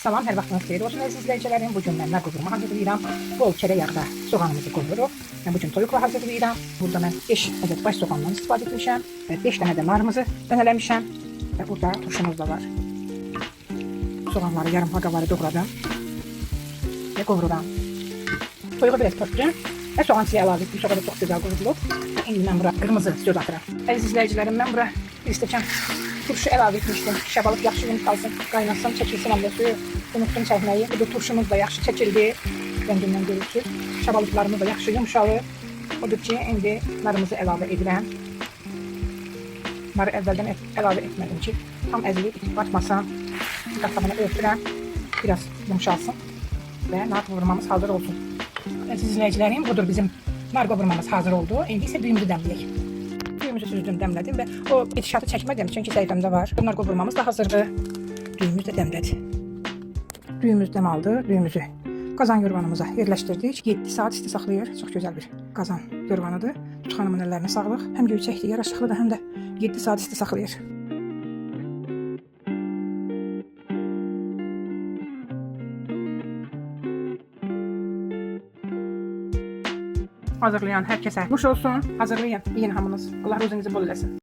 Salam, hər vaxtınız xeyir olsun əziz izləyicilərim. Bu gün mən nə qovurma hazırlayıram. Bol kərə yağda soğanımızı qovururuq. Mən bu gün toyuqla hazırlayıram. Burada mən 5 ədəd baş soğandan istifadə etmişəm və 5 dənə də narımızı dənələmişəm. Və burada turşumuz da var. Soğanları yarım haqavarı doğradım və qovururam. Toyuğu biraz pörtdüm və soğan siyə əlavə etdim. Soğan da çox gözəl qovurulub. İndi mən bura qırmızı söz atıram. Əziz izləyicilərim, mən bura bir stəkan turşu əlavə etmişdim. Şəbalık yaxşı yumuşalsın, qaynatsın, çəkilsin həm də suyu. Unutdum çəkməyi. Bu turşumuz da yaxşı çəkildi. Rəngindən görürsünüz. Şəbalıklarımız da yaxşı yumuşalır. Odur ki, indi narımızı əlavə edirəm. Narı əvvəldən əlavə etmədim ki, tam əzilib itib batmasın. Qatlamını örtürəm. Biraz yumuşalsın və nar qovurmamız hazır olsun. Əziz izləyicilərim, budur bizim nar qovurmamız hazır oldu. İndi isə düyümüzü dəmləyək. Düyümüzü süzdüm, dəmlədim və o gidişatı çəkmədim çünki səhifəmdə var. Nar qovurmamız da hazırdır. Düyümüz də dəmlədi. Düyümüz dəm aldı. Düyümüzü qazan yorğanımıza yerləşdirdik. 7 saat isti saxlayır. Çox gözəl bir qazan yorğanıdır. Xanımın əllərinə sağlıq. Həm göyçəkdir, yaraşıqlıdır, həm də 7 saat isti saxlayır. Hazırlayan hər kəsə nuş olsun. Hazırlayın, yiyin hamınız. Allah ruzinizi bol eləsin.